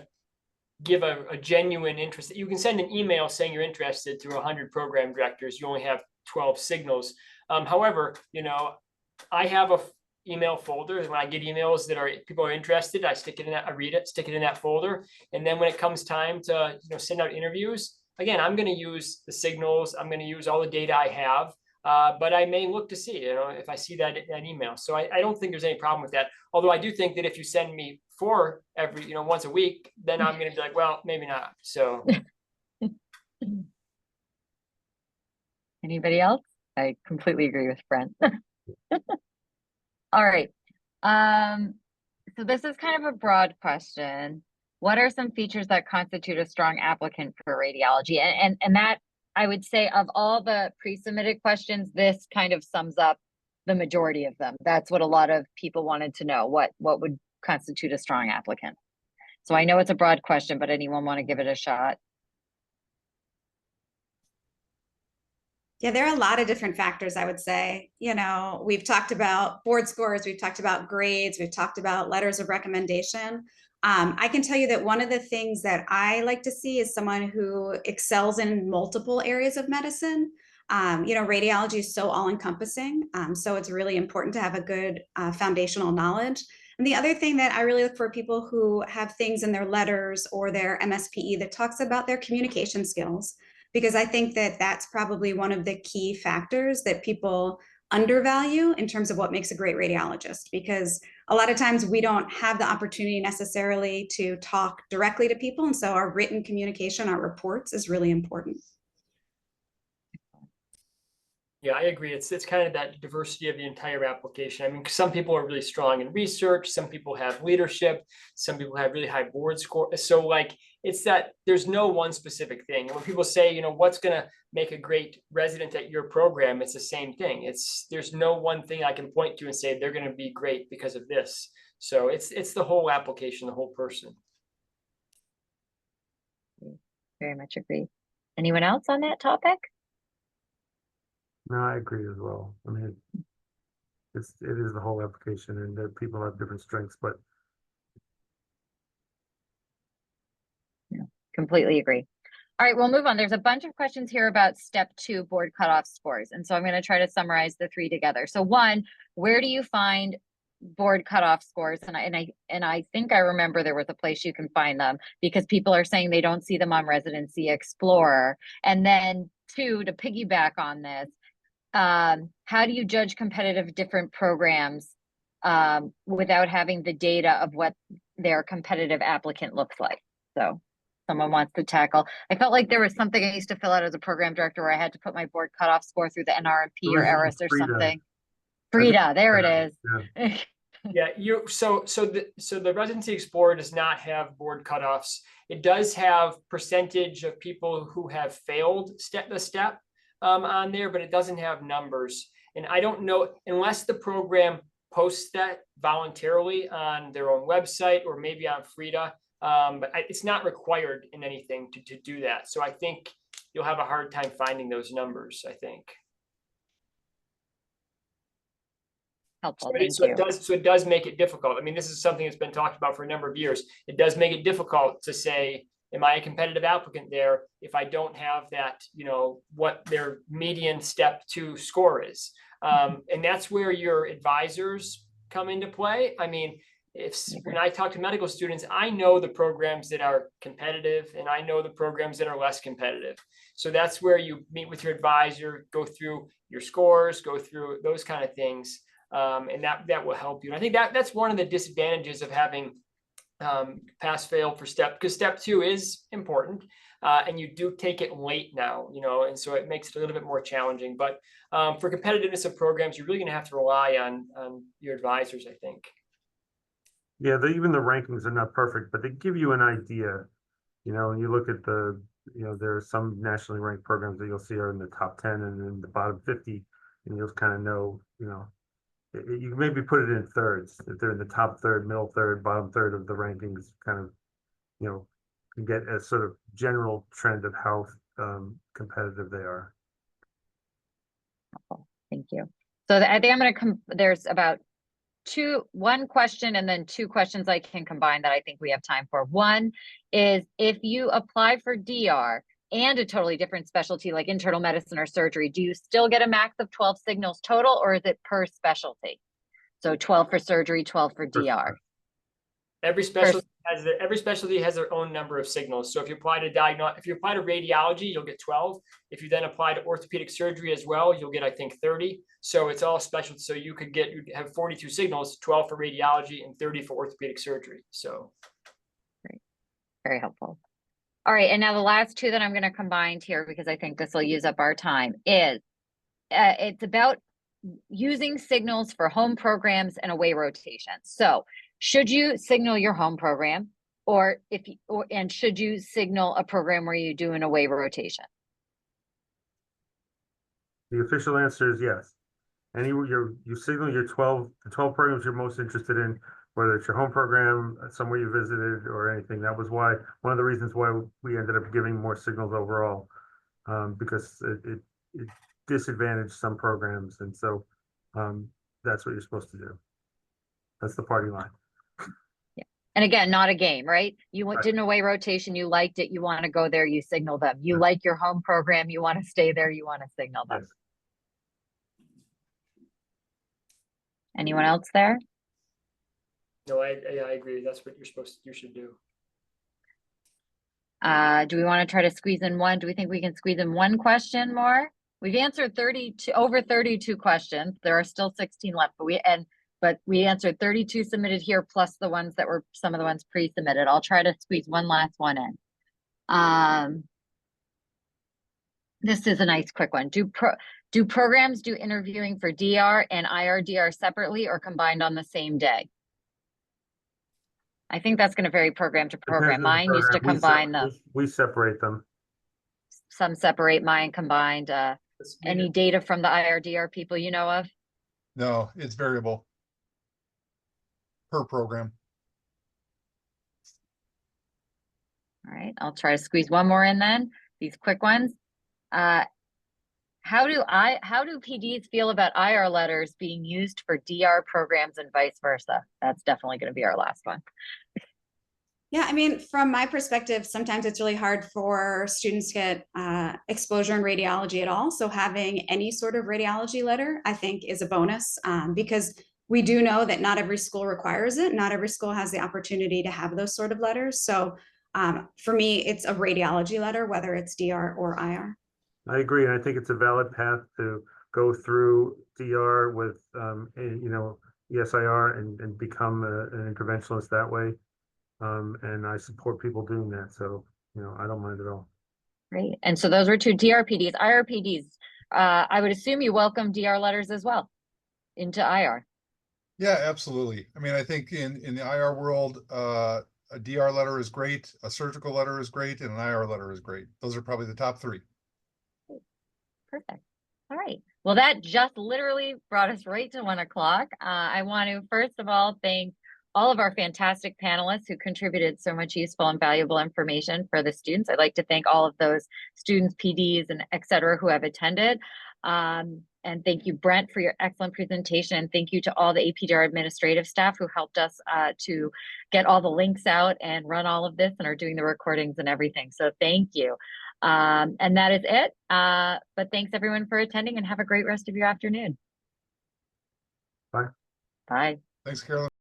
give a genuine interest. You can send an email saying you're interested through 100 program directors. You only have 12 signals. However, you know, I have a email folder. When I get emails that are people are interested, I stick it in that. I read it, stick it in that folder, and then when it comes time to send out interviews, again, I'm going to use the signals. I'm going to use all the data I have. But I may look to see, if I see that email. So I don't think there's any problem with that. Although I do think that if you send me 4 every, once a week, then I'm going to be like, well, maybe not. So. Anybody else? I completely agree with Brent. All right. So this is kind of a broad question. What are some features that constitute a strong applicant for radiology? And that, I would say, of all the pre-submitted questions, this kind of sums up the majority of them. That's what a lot of people wanted to know. What would constitute a strong applicant? So I know it's a broad question, but anyone want to give it a shot? Yeah, there are a lot of different factors, I would say. We've talked about board scores, we've talked about grades, we've talked about letters of recommendation. I can tell you that one of the things that I like to see is someone who excels in multiple areas of medicine. Radiology is so all-encompassing, so it's really important to have a good foundational knowledge. And the other thing that I really look for people who have things in their letters or their MSPE that talks about their communication skills, because I think that that's probably one of the key factors that people undervalue in terms of what makes a great radiologist, because a lot of times we don't have the opportunity necessarily to talk directly to people. And so our written communication, our reports, is really important. Yeah, I agree. It's kind of that diversity of the entire application. I mean, some people are really strong in research, some people have leadership, some people have really high board score. So like, it's that there's no one specific thing. And when people say, what's going to make a great resident at your program, it's the same thing. There's no one thing I can point to and say they're going to be great because of this. So it's the whole application, the whole person. Very much agree. Anyone else on that topic? No, I agree as well. I mean, it is the whole application, and that people have different strengths, but yeah, completely agree. All right, we'll move on. There's a bunch of questions here about step 2 board cutoff scores. And so I'm going to try to summarize the 3 together. So 1, where do you find board cutoff scores? And I think I remember there was a place you can find them, because people are saying they don't see them on Residency Explorer. And then 2, to piggyback on this, how do you judge competitive different programs without having the data of what their competitive applicant looks like? So someone wants to tackle. I felt like there was something I used to fill out as a program director where I had to put my board cutoff score through the NRMP or ERIS or something. Frida, there it is. Yeah. So the Residency Explorer does not have board cutoffs. It does have percentage of people who have failed the step on there, but it doesn't have numbers. And I don't know, unless the program posts that voluntarily on their own website or maybe on Frida, but it's not required in anything to do that. So I think you'll have a hard time finding those numbers, I think. Helpful. So it does make it difficult. I mean, this is something that's been talked about for a number of years. It does make it difficult to say, am I a competitive applicant there if I don't have that, what their median step 2 score is. And that's where your advisors come into play. I mean, when I talk to medical students, I know the programs that are competitive and I know the programs that are less competitive. So that's where you meet with your advisor, go through your scores, go through those kind of things. And that will help you. And I think that's one of the disadvantages of having pass fail for step, because step 2 is important. And you do take it late now, and so it makes it a little bit more challenging. But for competitiveness of programs, you're really going to have to rely on your advisors, I think. Yeah, even the rankings are not perfect, but they give you an idea. And you look at there are some nationally ranked programs that you'll see are in the top 10 and in the bottom 50, and you'll kind of know, you can maybe put it in thirds. If they're in the top third, middle third, bottom third of the rankings, kind of, can get a sort of general trend of how competitive they are. Thank you. So I think I'm going to there's about one question and then 2 questions I can combine that I think we have time for. One is, if you apply for DR and a totally different specialty like internal medicine or surgery, do you still get a max of 12 signals total, or is it per specialty? So 12 for surgery, 12 for DR. Every specialty has their own number of signals. So if you apply to radiology, you'll get 12. If you then apply to orthopedic surgery as well, you'll get, I think, 30. So it's all specialty. So you have 42 signals, 12 for radiology and 30 for orthopedic surgery. So great. Very helpful. All right. And now the last 2 that I'm going to combine here, because I think this will use up our time, is it's about using signals for home programs and away rotations. So should you signal your home program, and should you signal a program where you do an away rotation? The official answer is yes. You signal the 12 programs you're most interested in, whether it's your home program, somewhere you visited, or anything. That was one of the reasons why we ended up giving more signals overall, because it disadvantaged some programs, and so that's what you're supposed to do. That's the party line. And again, not a game, right? You did an away rotation, you liked it, you want to go there, you signal them. You like your home program, you want to stay there, you want to signal them. Yes. Anyone else there? no, I agree. That's what you should do. Do we want to try to squeeze in one? Do we think we can squeeze in one question more? We've answered over 32 questions. There are still 16 left, but we answered 32 submitted here, plus the ones that were some of the ones pre-submitted. I'll try to squeeze one last one in. This is a nice quick one. Do programs do interviewing for DR and IRDR separately or combined on the same day? I think that's going to vary program to program. Mine used to combine them. We separate them. Some separate, mine combined. Any data from the IRDR people you know of? No, it's variable per program. All right, I'll try to squeeze one more in then. These quick ones. How do PDs feel about IR letters being used for DR programs and vice versa? That's definitely going to be our last one. Yeah, I mean, from my perspective, sometimes it's really hard for students to get exposure in radiology at all. So having any sort of radiology letter, I think, is a bonus, because we do know that not every school requires it. Not every school has the opportunity to have those sort of letters. So for me, it's a radiology letter, whether it's DR or IR. I agree, and I think it's a valid path to go through DR with ESIR and become an interventionalist that way. And I support people doing that, so I don't mind at all. Great. And so those were 2 DRPDs. IRPDs, I would assume you welcome DR letters as well into IR. Yeah, absolutely. I mean, I think in the IR world, a DR letter is great, a surgical letter is great, and an IR letter is great. Those are probably the top 3. Perfect. All right. Well, that just literally brought us right to 1 o'clock. I want to, first of all, thank all of our fantastic panelists who contributed so much useful and valuable information for the students. I'd like to thank all of those students, PDs, and et cetera who have attended. And thank you, Brent, for your excellent presentation. Thank you to all the APDR administrative staff who helped us to get all the links out and run all of this and are doing the recordings and everything. So thank you. And that is it. But thanks everyone for attending, and have a great rest of your afternoon. Bye. Bye. Thanks, Carolyn.